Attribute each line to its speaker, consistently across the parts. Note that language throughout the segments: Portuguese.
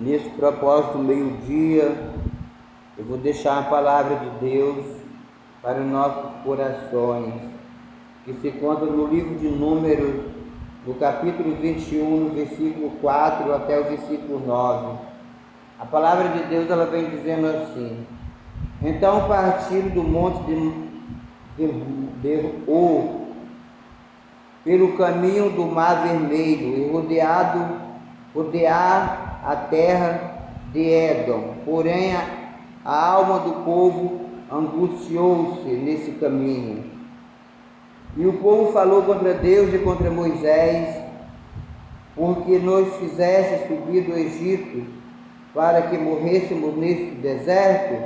Speaker 1: Nesse propósito, meio-dia, eu vou deixar a palavra de Deus para os nossos corações, que se encontra no livro de Números, no capítulo 21, no versículo 4 até o versículo 9. A palavra de Deus, ela vem dizendo assim: Então partiram do monte de Or, pelo caminho do Mar Vermelho, e rodear a terra de Édom. Porém, a alma do povo angustiou-se nesse caminho. E o povo falou contra Deus e contra Moisés, porque nos fizesse subir do Egito, para que morrêssemos neste deserto,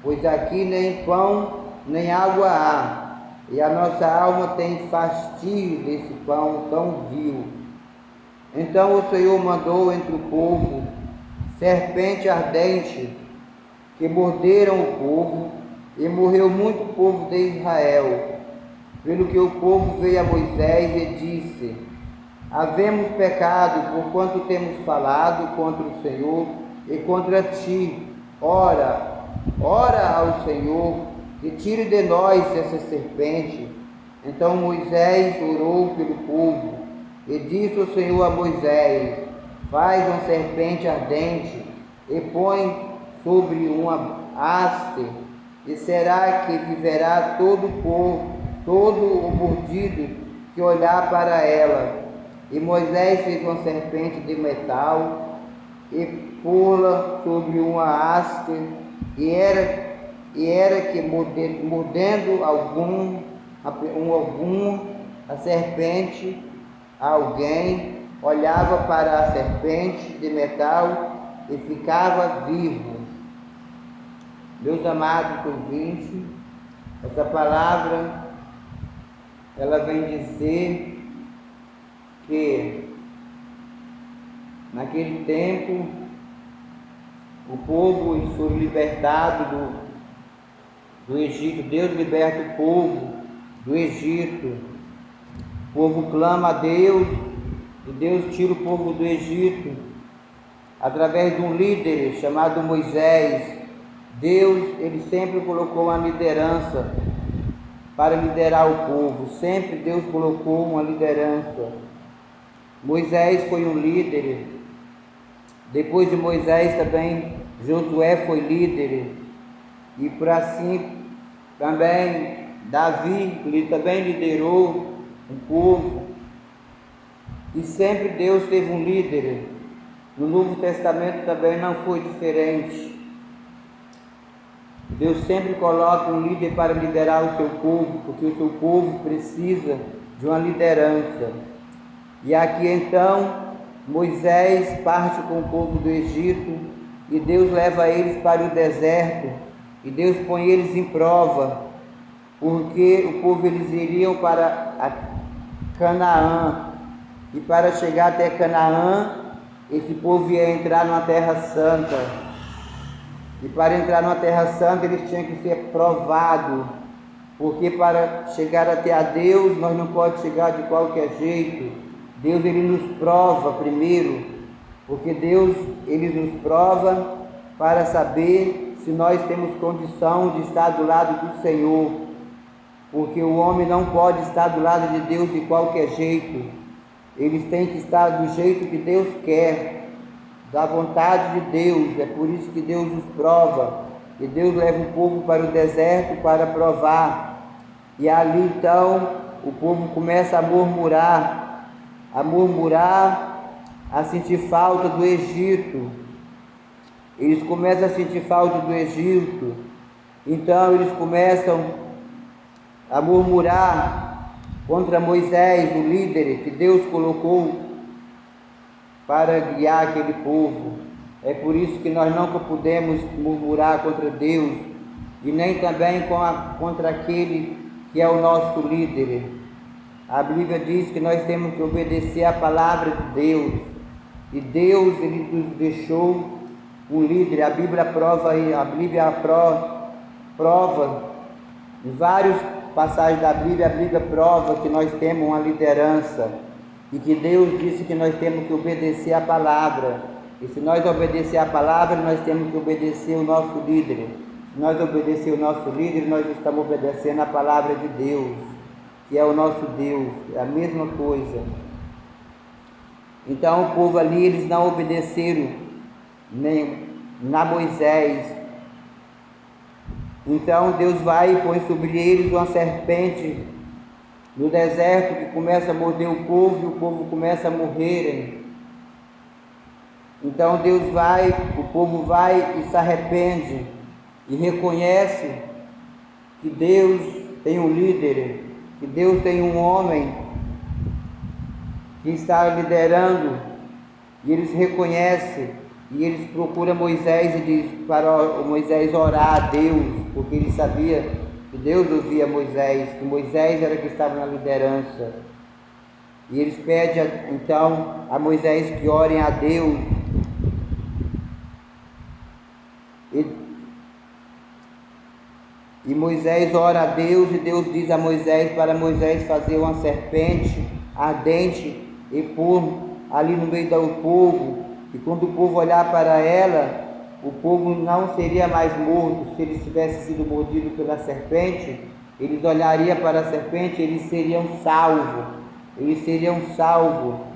Speaker 1: pois aqui nem pão nem água há, e a nossa alma tem fastio desse pão tão vil. Então o Senhor mandou entre o povo serpente ardente, que morderam o povo, e morreu muito povo de Israel. Pelo que o povo veio a Moisés e disse: Havemos pecado, porquanto temos falado contra o Senhor e contra ti. Ora ao Senhor, que tire de nós essa serpente. Então Moisés orou pelo povo, e disse o Senhor a Moisés: Faz uma serpente ardente, e põe sobre uma haste, e será que viverá todo o mordido que olhar para ela. E Moisés fez uma serpente de metal, e pô-la sobre uma haste, e era que mordendo a serpente, alguém olhava para a serpente de metal e ficava vivo. Meus amados ouvintes, essa palavra, ela vem dizer que naquele tempo o povo foi libertado do Egito. Deus liberta o povo do Egito. O povo clama a Deus e Deus tira o povo do Egito através de um líder chamado Moisés. Deus, ele sempre colocou uma liderança para liderar o povo. Sempre Deus colocou uma liderança. Moisés foi um líder. Depois de Moisés também Josué foi líder. E por assim também Davi, ele também liderou o povo. E sempre Deus teve um líder. No Novo Testamento também não foi diferente. Deus sempre coloca um líder para liderar o seu povo, porque o seu povo precisa de uma liderança. E aqui então Moisés parte com o povo do Egito e Deus leva eles para o deserto e Deus põe eles em prova, porque o povo, eles iriam para Canaã, e para chegar até Canaã esse povo ia entrar numa terra santa, e para entrar numa terra santa eles tinham que ser provados, porque para chegar até a Deus nós não podemos chegar de qualquer jeito. Deus, ele nos prova primeiro, porque Deus, ele nos prova para saber se nós temos condição de estar do lado do Senhor, porque o homem não pode estar do lado de Deus de qualquer jeito. Eles têm que estar do jeito que Deus quer, da vontade de Deus. É por isso que Deus nos prova, e Deus leva o povo para o deserto para provar. E ali então o povo começa a murmurar, a sentir falta do Egito. Eles começam a sentir falta do Egito. Então eles começam a murmurar contra Moisés, o líder que Deus colocou para guiar aquele povo. É por isso que nós nunca podemos murmurar contra Deus, e nem também contra aquele que é o nosso líder. A Bíblia diz que nós temos que obedecer a palavra de Deus, e Deus, ele nos deixou um líder. A Bíblia prova em vários passagens da Bíblia, a Bíblia prova que nós temos uma liderança, e que Deus disse que nós temos que obedecer a palavra. E se nós obedecer a palavra, nós temos que obedecer o nosso líder. Se nós obedecer o nosso líder, nós estamos obedecendo a palavra de Deus, que é o nosso Deus, é a mesma coisa. Então o povo ali, eles não obedeceram nem na Moisés. Então Deus vai e põe sobre eles uma serpente no deserto que começa a morder o povo e o povo começa a morrer. Então Deus vai, o povo vai e se arrepende e reconhece que Deus tem um líder, que Deus tem um homem que está liderando, e eles reconhecem, e eles procuram Moisés e diz para Moisés orar a Deus, porque ele sabia que Deus ouvia Moisés, que Moisés era que estava na liderança. E eles pedem então a Moisés que orem a Deus. E Moisés ora a Deus, e Deus diz a Moisés para Moisés fazer uma serpente ardente e pôr ali no meio do povo, e quando o povo olhar para ela, o povo não seria mais morto. Se eles tivessem sido mordidos pela serpente, eles olhariam para a serpente, eles seriam salvos,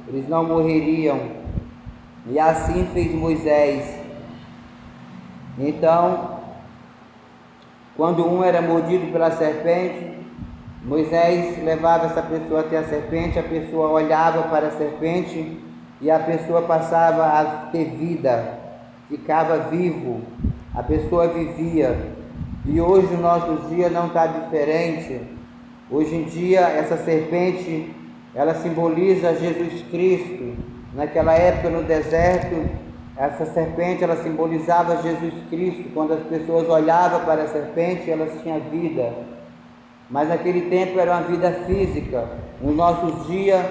Speaker 1: eles não morreriam. E assim fez Moisés. Então, quando um era mordido pela serpente, Moisés levava essa pessoa até a serpente, a pessoa olhava para a serpente e a pessoa passava a ter vida, ficava vivo, a pessoa vivia. E hoje o nosso dia não está diferente. Hoje em dia essa serpente, ela simboliza Jesus Cristo. Naquela época no deserto, essa serpente, ela simbolizava Jesus Cristo. Quando as pessoas olhavam para a serpente, elas tinham vida. Mas naquele tempo era uma vida física. Nos nossos dias,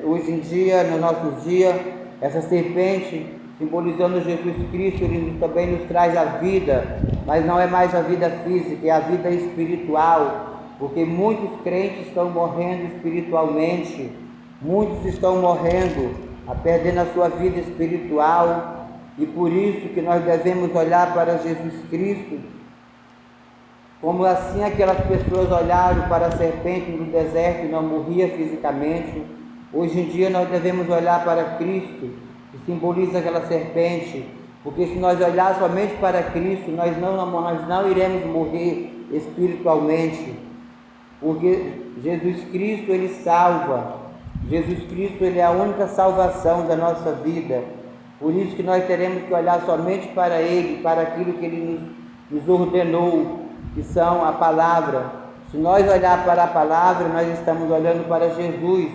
Speaker 1: hoje em dia, nos nossos dias, essa serpente, simbolizando Jesus Cristo, ele também nos traz a vida, mas não é mais a vida física, é a vida espiritual, porque muitos crentes estão morrendo espiritualmente, muitos estão morrendo, perdendo a sua vida espiritual, e por isso que nós devemos olhar para Jesus Cristo, como assim aquelas pessoas olharam para a serpente no deserto e não morria fisicamente. Hoje em dia nós devemos olhar para Cristo, que simboliza aquela serpente, porque se nós olhar somente para Cristo, nós não iremos morrer espiritualmente, porque Jesus Cristo, Ele salva, Jesus Cristo, Ele é a única salvação da nossa vida. Por isso que nós teremos que olhar somente para Ele, para aquilo que Ele nos ordenou, que são a palavra. Se nós olhar para a palavra, nós estamos olhando para Jesus,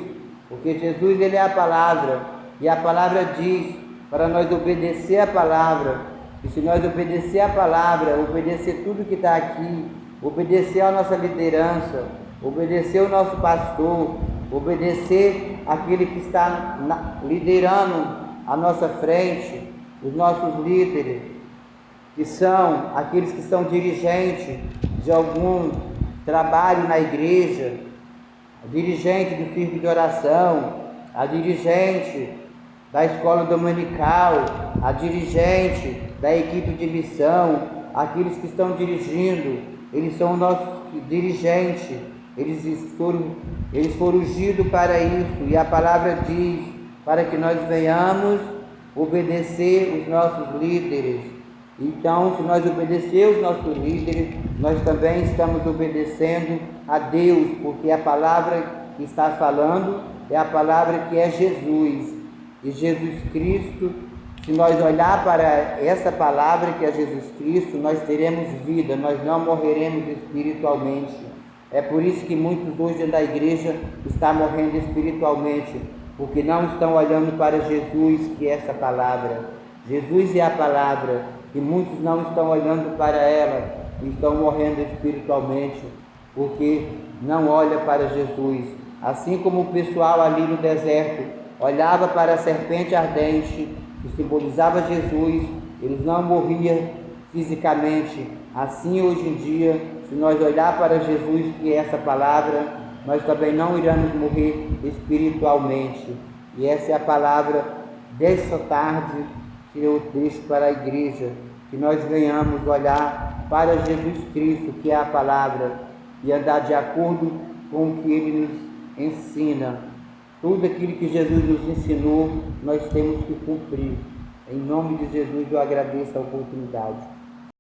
Speaker 1: porque Jesus, Ele é a palavra, e a palavra diz para nós obedecer a palavra. E se nós obedecer a palavra, obedecer tudo que está aqui, obedecer a nossa liderança, obedecer o nosso pastor, obedecer aquele que está liderando a nossa frente, os nossos líderes, que são aqueles que são dirigentes de algum trabalho na igreja, a dirigente do círculo de oração, a dirigente da escola dominical, a dirigente da equipe de missão, aqueles que estão dirigindo, eles são nossos dirigentes, eles foram ungidos para isso, e a palavra diz para que nós venhamos obedecer os nossos líderes. Então, se nós obedecermos os nossos líderes, nós também estamos obedecendo a Deus, porque a palavra que está falando é a palavra que é Jesus. E Jesus Cristo, se nós olhar para essa palavra que é Jesus Cristo, nós teremos vida, nós não morreremos espiritualmente. É por isso que muitos hoje dentro da igreja estão morrendo espiritualmente, porque não estão olhando para Jesus, que é essa palavra. Jesus é a palavra, e muitos não estão olhando para ela, e estão morrendo espiritualmente, porque não olham para Jesus. Assim como o pessoal ali no deserto olhava para a serpente ardente, que simbolizava Jesus, eles não morriam fisicamente. Assim hoje em dia, se nós olhar para Jesus, que é essa palavra, nós também não iremos morrer espiritualmente. E essa é a palavra dessa tarde que eu deixo para a igreja, que nós venhamos olhar para Jesus Cristo, que é a palavra, e andar de acordo com o que Ele nos ensina. Tudo aquilo que Jesus nos ensinou, nós temos que cumprir. Em nome de Jesus eu agradeço a oportunidade.